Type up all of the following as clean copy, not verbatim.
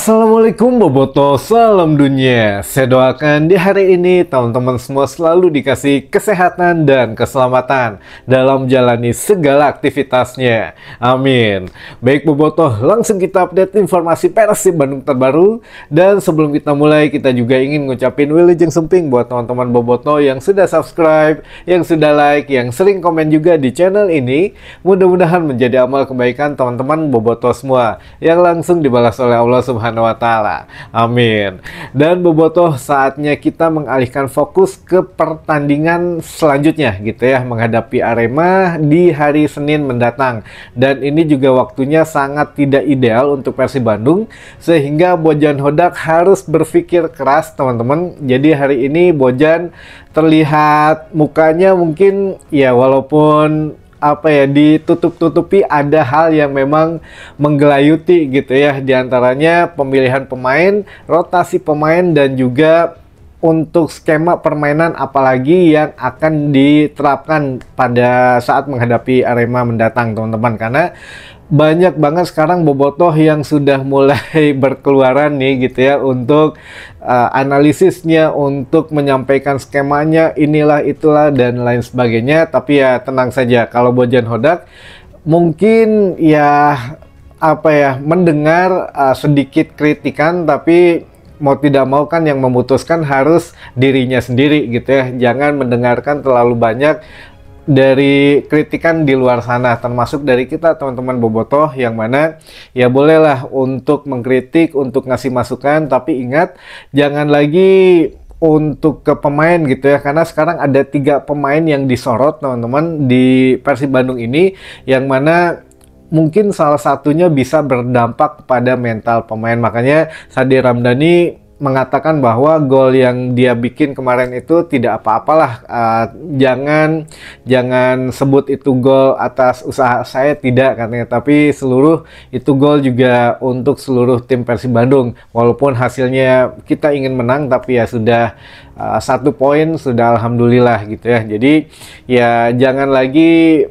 Assalamualaikum Boboto, salam dunia. Saya doakan di hari ini teman-teman semua selalu dikasih kesehatan dan keselamatan dalam menjalani segala aktivitasnya. Amin. Baik Boboto, langsung kita update informasi Persib Bandung terbaru. Dan sebelum kita mulai, kita juga ingin ngucapin wilujeng sumping buat teman-teman Boboto yang sudah subscribe, yang sudah like, yang sering komen juga di channel ini. Mudah-mudahan menjadi amal kebaikan teman-teman Boboto semua yang langsung dibalas oleh Allah Subhanahu wa Ta'ala. Amin. Dan Bobotoh, saatnya kita mengalihkan fokus ke pertandingan selanjutnya gitu ya, menghadapi Arema di hari Senin mendatang. Dan ini juga waktunya sangat tidak ideal untuk Persib Bandung, sehingga Bojan Hodak harus berpikir keras teman-teman. Jadi hari ini Bojan terlihat mukanya mungkin ya walaupun ditutup-tutupi, ada hal yang memang menggelayuti gitu ya, diantaranya pemilihan pemain, rotasi pemain, dan juga untuk skema permainan apalagi yang akan diterapkan pada saat menghadapi Arema mendatang teman-teman. Karena banyak banget sekarang Bobotoh yang sudah mulai berkeluaran nih gitu ya untuk analisisnya, untuk menyampaikan skemanya, inilah itulah dan lain sebagainya. Tapi ya tenang saja, kalau Bojan Hodak mungkin ya mendengar sedikit kritikan, tapi mau tidak mau kan yang memutuskan harus dirinya sendiri gitu ya. Jangan mendengarkan terlalu banyak dari kritikan di luar sana, termasuk dari kita teman-teman Bobotoh, yang mana ya bolehlah untuk mengkritik, untuk ngasih masukan, tapi ingat jangan lagi untuk ke pemain gitu ya, karena sekarang ada 3 pemain yang disorot teman-teman di Persib Bandung ini, yang mana mungkin salah satunya bisa berdampak kepada mental pemain. Makanya Sandi Ramdhani mengatakan bahwa gol yang dia bikin kemarin itu tidak apa-apalah, jangan sebut itu gol atas usaha saya, tidak katanya, tapi seluruh itu gol juga untuk seluruh tim Persib Bandung. Walaupun hasilnya kita ingin menang, tapi ya sudah 1 poin sudah alhamdulillah gitu ya. Jadi ya jangan lagi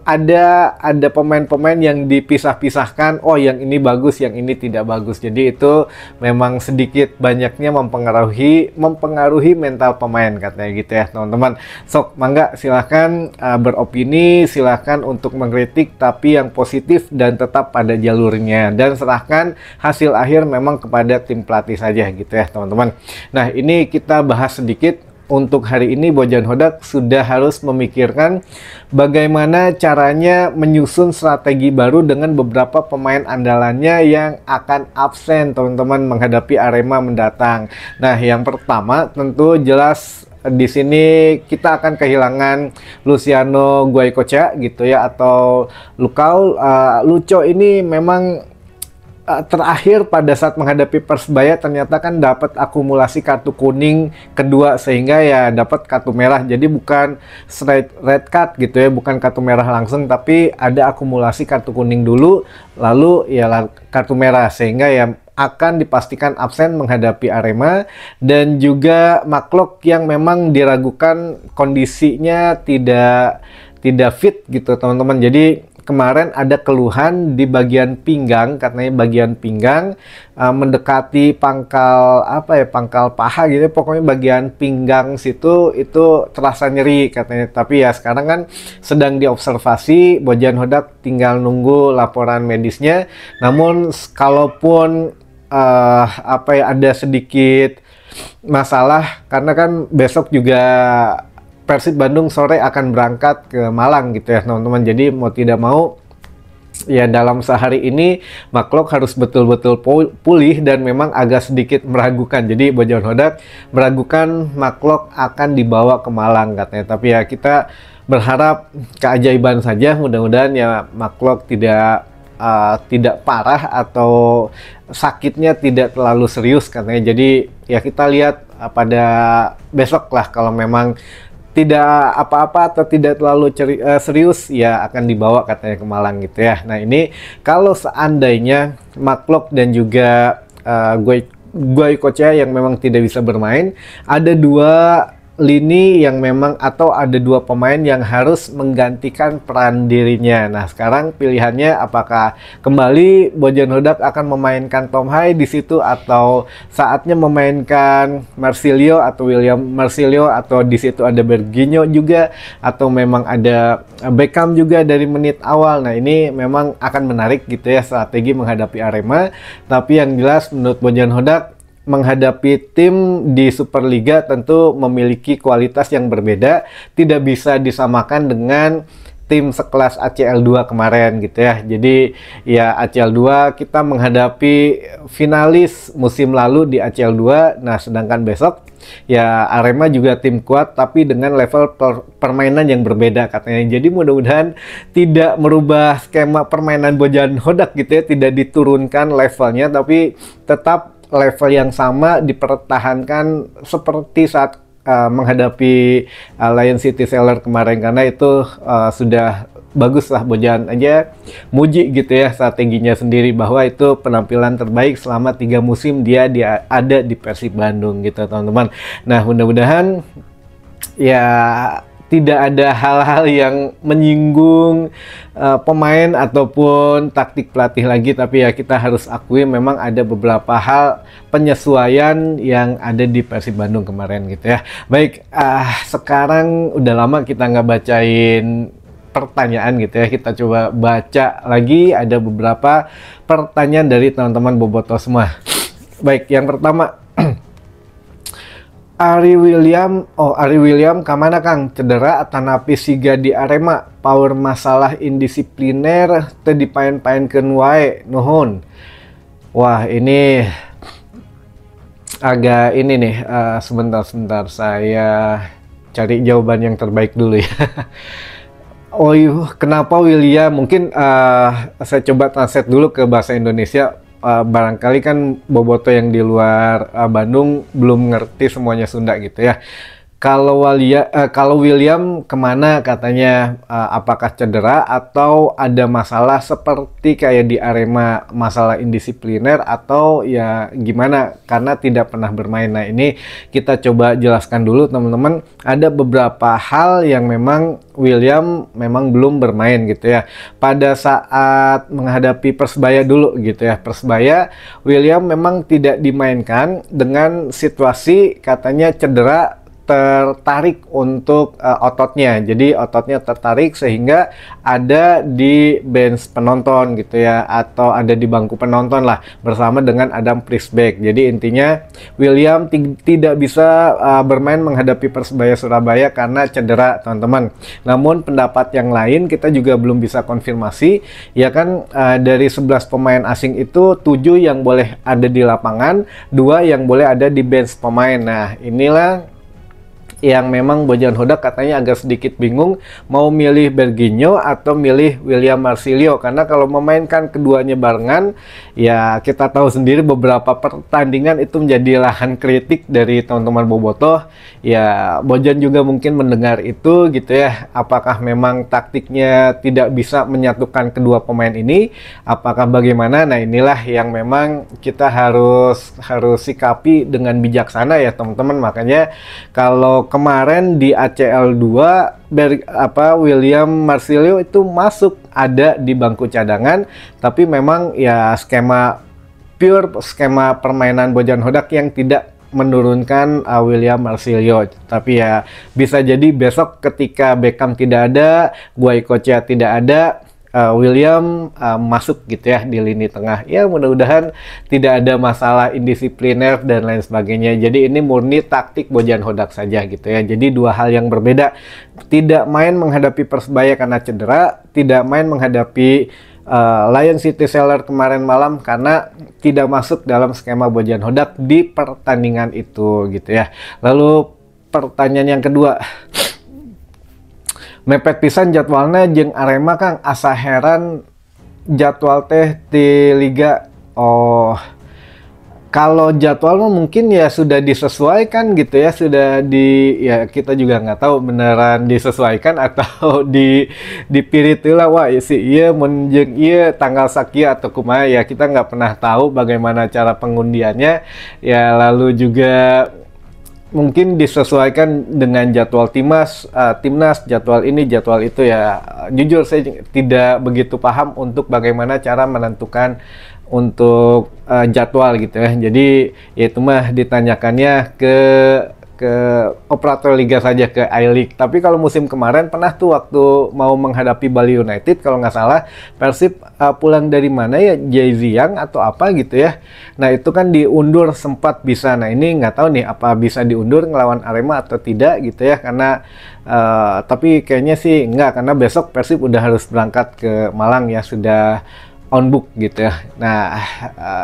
ada pemain-pemain yang dipisah-pisahkan, oh yang ini bagus, yang ini tidak bagus. Jadi itu memang sedikit banyaknya mempengaruhi mental pemain katanya gitu ya teman-teman. Sok mangga silahkan beropini, silahkan untuk mengkritik, tapi yang positif dan tetap pada jalurnya, dan serahkan hasil akhir memang kepada tim pelatih saja gitu ya teman-teman. Nah ini kita bahas sedikit. Untuk hari ini Bojan Hodak sudah harus memikirkan bagaimana caranya menyusun strategi baru dengan beberapa pemain andalannya yang akan absen teman-teman menghadapi Arema mendatang. Nah, yang pertama tentu jelas di sini kita akan kehilangan Luciano Guaicocha gitu ya, atau Lukau. Luco ini memang terakhir pada saat menghadapi Persebaya ternyata kan dapat akumulasi kartu kuning kedua, sehingga ya dapat kartu merah. Jadi bukan straight red card gitu ya, bukan kartu merah langsung, tapi ada akumulasi kartu kuning dulu lalu ya kartu merah, sehingga ya akan dipastikan absen menghadapi Arema. Dan juga Maklok yang memang diragukan kondisinya tidak fit gitu teman-teman. Jadi kemarin ada keluhan di bagian pinggang, katanya bagian pinggang mendekati pangkal pangkal paha gitu, pokoknya bagian pinggang situ itu terasa nyeri katanya. Tapi ya sekarang kan sedang diobservasi, Bojan Hodak tinggal nunggu laporan medisnya. Namun kalaupun ada sedikit masalah, karena kan besok juga Persib Bandung sore akan berangkat ke Malang gitu ya teman-teman. Jadi mau tidak mau ya dalam sehari ini Maklok harus betul-betul pulih, dan memang agak sedikit meragukan. Jadi Bojan Hodak meragukan Maklok akan dibawa ke Malang katanya. Tapi ya kita berharap keajaiban saja, mudah-mudahan ya Maklok tidak parah atau sakitnya tidak terlalu serius katanya. Jadi ya kita lihat pada besok lah, kalau memang tidak apa-apa atau tidak terlalu serius ya akan dibawa katanya ke Malang gitu ya. Nah ini kalau seandainya Maklok dan juga Guaicocha yang memang tidak bisa bermain, ada 2 lini yang memang atau ada dua pemain yang harus menggantikan peran dirinya. Nah, sekarang pilihannya apakah kembali Bojan Hodak akan memainkan Tom Hai di situ atau saatnya memainkan Marsilio atau William Marsilio atau di situ ada Berginho juga atau memang ada Beckham juga dari menit awal. Nah, ini memang akan menarik gitu ya strategi menghadapi Arema. Tapi yang jelas menurut Bojan Hodak menghadapi tim di Superliga tentu memiliki kualitas yang berbeda, tidak bisa disamakan dengan tim sekelas ACL 2 kemarin gitu ya. Jadi ya ACL 2 kita menghadapi finalis musim lalu di ACL 2. Nah, sedangkan besok ya Arema juga tim kuat tapi dengan level permainan yang berbeda katanya. Jadi mudah-mudahan tidak merubah skema permainan Bojan Hodak gitu ya, tidak diturunkan levelnya tapi tetap level yang sama dipertahankan seperti saat menghadapi Lion City Sailor kemarin, karena itu sudah bagus lah. Bojan aja muji gitu ya strateginya sendiri bahwa itu penampilan terbaik selama 3 musim dia ada di Persib Bandung gitu teman-teman. Nah, mudah-mudahan ya tidak ada hal-hal yang menyinggung pemain ataupun taktik pelatih lagi, tapi ya kita harus akui memang ada beberapa hal penyesuaian yang ada di Persib Bandung kemarin gitu ya. Baik, sekarang udah lama kita nggak bacain pertanyaan gitu ya, kita coba baca lagi. Ada beberapa pertanyaan dari teman-teman Boboto semua. Baik, yang pertama Ari William kamana Kang cedera atanapi siga di Arema power masalah indisipliner teu dipaen-paenkeun wae nuhun. Wah, ini agak ini nih, sebentar saya cari jawaban yang terbaik dulu ya. Oh, kenapa William? Mungkin saya coba translate dulu ke bahasa Indonesia. Barangkali kan Boboto yang di luar Bandung belum ngerti semuanya Sunda gitu ya. Kalau William kemana katanya, apakah cedera atau ada masalah seperti kayak di Arema, masalah indisipliner atau ya gimana karena tidak pernah bermain. Nah, ini kita coba jelaskan dulu teman-teman. Ada beberapa hal yang memang William memang belum bermain gitu ya. Pada saat menghadapi Persebaya dulu gitu ya, Persebaya William memang tidak dimainkan dengan situasi katanya cedera tertarik untuk ototnya. Jadi ototnya tertarik sehingga ada di bench penonton gitu ya, atau ada di bangku penonton lah bersama dengan Adam Priesbeck. Jadi intinya William tidak bisa bermain menghadapi Persebaya Surabaya karena cedera teman-teman. Namun pendapat yang lain kita juga belum bisa konfirmasi ya kan, dari 11 pemain asing itu 7 yang boleh ada di lapangan, 2 yang boleh ada di bench pemain. Nah, inilah yang memang Bojan Hodak katanya agak sedikit bingung mau milih Berginho atau milih William Marsilio, karena kalau memainkan keduanya barengan ya kita tahu sendiri beberapa pertandingan itu menjadi lahan kritik dari teman-teman Bobotoh. Ya Bojan juga mungkin mendengar itu gitu ya, apakah memang taktiknya tidak bisa menyatukan kedua pemain ini, apakah bagaimana. Nah, inilah yang memang kita harus sikapi dengan bijaksana ya teman-teman. Makanya kalau kemarin di ACL 2 William Marsilio itu masuk ada di bangku cadangan, tapi memang ya skema permainan Bojan Hodak yang tidak menurunkan William Marsilio. Tapi ya bisa jadi besok ketika Beckham tidak ada, Guaicochea tidak ada, William masuk gitu ya di lini tengah. Ya mudah-mudahan tidak ada masalah indisipliner dan lain sebagainya. Jadi ini murni taktik Bojan Hodak saja gitu ya. Jadi dua hal yang berbeda. Tidak main menghadapi Persebaya karena cedera, tidak main menghadapi Lion City Sailor kemarin malam karena tidak masuk dalam skema Bojan Hodak di pertandingan itu gitu ya. Lalu pertanyaan yang kedua, mepet pisan jadwalnya jeung Arema Kang, asa heran jadwal teh di liga. Oh, kalau jadwal mungkin ya sudah disesuaikan gitu ya, ya kita juga nggak tahu beneran disesuaikan atau dipirit lah. Wah si iya menjeng iya tanggal sakia atau kumaha ya, kita nggak pernah tahu bagaimana cara pengundiannya ya. Lalu juga mungkin disesuaikan dengan jadwal timnas, jadwal ini, jadwal itu ya. Jujur saya tidak begitu paham untuk bagaimana cara menentukan untuk jadwal gitu ya. Jadi ya itu mah ditanyakannya ke operator liga saja, ke I-League. Tapi kalau musim kemarin pernah tuh waktu mau menghadapi Bali United kalau nggak salah, Persib pulang dari mana ya, Ziyang atau apa gitu ya. Nah itu kan diundur, sempat bisa. Nah ini nggak tahu nih apa bisa diundur ngelawan Arema atau tidak gitu ya, karena tapi kayaknya sih nggak, karena besok Persib udah harus berangkat ke Malang ya, sudah on book gitu ya. Nah,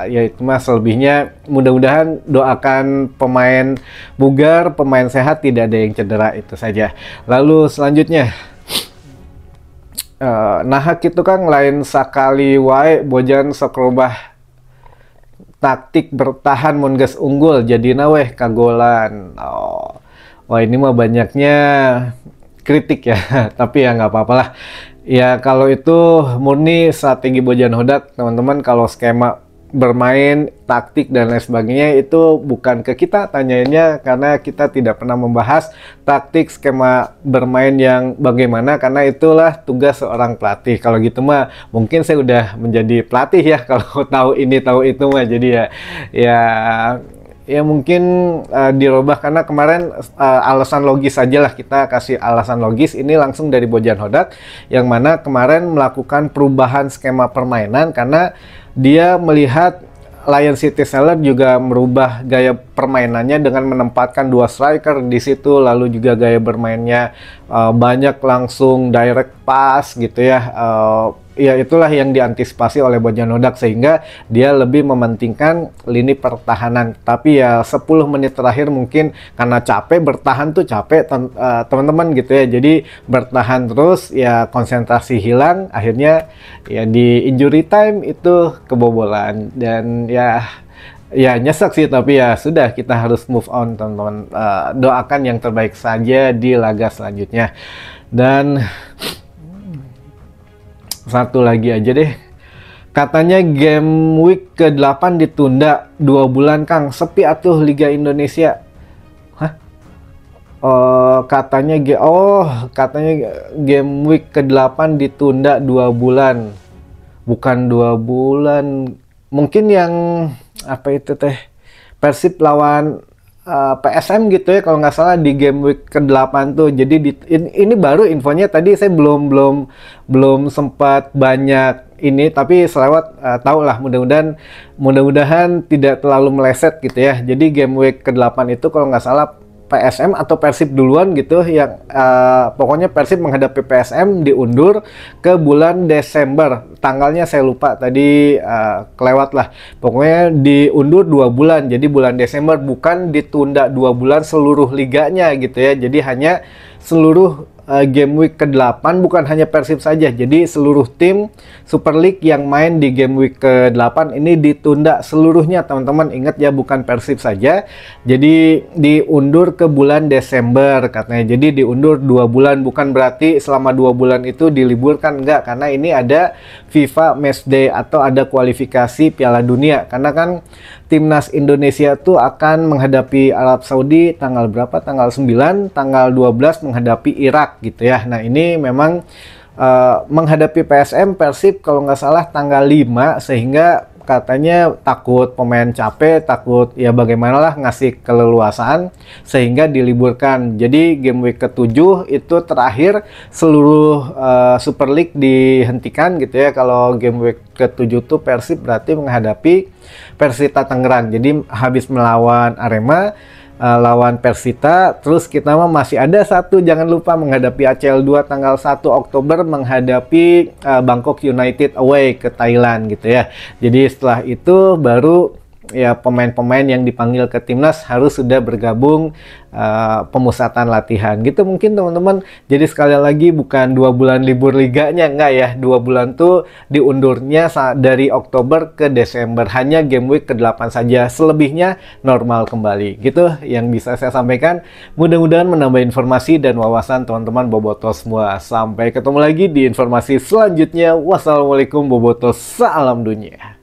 ya itu mas selebihnya mudah-mudahan doakan pemain bugar, pemain sehat, tidak ada yang cedera, itu saja. Lalu selanjutnya, nahak itu kan lain sakali wae bojan sekrobah taktik bertahan mun geus unggul jadi naweh kagolan. Wah ini mah banyaknya kritik ya, tapi ya nggak apa-apalah. Ya kalau itu murni strategi Bojan Hodak teman-teman. Kalau skema bermain, taktik dan lain sebagainya itu bukan ke kita tanyainnya, karena kita tidak pernah membahas taktik skema bermain yang bagaimana, karena itulah tugas seorang pelatih. Kalau gitu mah mungkin saya udah menjadi pelatih ya, kalau tahu ini tahu itu mah. Jadi ya mungkin dirubah, karena kemarin alasan logis saja lah, kita kasih alasan logis ini langsung dari Bojan Hodak, yang mana kemarin melakukan perubahan skema permainan karena dia melihat Lion City Seller juga merubah gaya permainannya dengan menempatkan 2 striker di situ, lalu juga gaya bermainnya banyak langsung direct pass gitu ya. Ya itulah yang diantisipasi oleh Bojan Hodak, sehingga dia lebih mementingkan lini pertahanan. Tapi ya 10 menit terakhir mungkin karena capek, bertahan tuh capek teman-teman gitu ya. Jadi bertahan terus ya, konsentrasi hilang, akhirnya ya di injury time itu kebobolan. Dan ya nyesek sih, tapi ya sudah, kita harus move on teman-teman. Doakan yang terbaik saja di laga selanjutnya. Dan satu lagi aja deh, katanya game week ke-8 ditunda 2 bulan Kang, sepi atuh Liga Indonesia. Hah? Katanya game week ke-8 ditunda 2 bulan, bukan 2 bulan. Mungkin yang apa itu teh, Persib lawan PSM gitu ya kalau nggak salah di game week ke-8 tuh. Jadi ini baru infonya, tadi saya belum sempat banyak ini, tapi selewat tahu lah, mudah-mudahan tidak terlalu meleset gitu ya. Jadi game week ke-8 itu kalau nggak salah PSM atau Persib duluan gitu, yang pokoknya Persib menghadapi PSM diundur ke bulan Desember. Tanggalnya saya lupa tadi, kelewat lah. Pokoknya diundur 2 bulan, jadi bulan Desember, bukan ditunda 2 bulan seluruh liganya gitu ya. Jadi hanya seluruh game week ke-8, bukan hanya Persib saja. Jadi seluruh tim Super League yang main di game week ke-8 ini ditunda seluruhnya teman-teman. Ingat ya, bukan Persib saja. Jadi diundur ke bulan Desember katanya. Jadi diundur 2 bulan, bukan berarti selama 2 bulan itu diliburkan, enggak. Karena ini ada FIFA Match Day atau ada kualifikasi Piala Dunia. Karena kan timnas Indonesia tuh akan menghadapi Arab Saudi tanggal berapa? Tanggal 9, tanggal 12 menghadapi Irak gitu ya. Nah ini memang menghadapi Persib kalau nggak salah tanggal 5, sehingga katanya takut pemain capek, takut ya bagaimanalah ngasih keleluasaan, sehingga diliburkan. Jadi game week ke-7 itu terakhir seluruh Super League dihentikan gitu ya. Kalau game week ke-7 tuh Persib berarti menghadapi Persita Tangerang. Jadi habis melawan Arema, lawan Persita, terus kita masih ada satu, jangan lupa menghadapi ACL 2 tanggal 1 Oktober menghadapi Bangkok United away ke Thailand gitu ya. Jadi setelah itu baru ya pemain-pemain yang dipanggil ke timnas harus sudah bergabung pemusatan latihan gitu mungkin teman-teman. Jadi sekali lagi bukan 2 bulan libur liganya, enggak ya, 2 bulan tuh diundurnya dari Oktober ke Desember, hanya game week ke-8 saja, selebihnya normal kembali gitu yang bisa saya sampaikan. Mudah-mudahan menambah informasi dan wawasan teman-teman bobotos semua. Sampai ketemu lagi di informasi selanjutnya. Wassalamualaikum bobotos, salam dunia.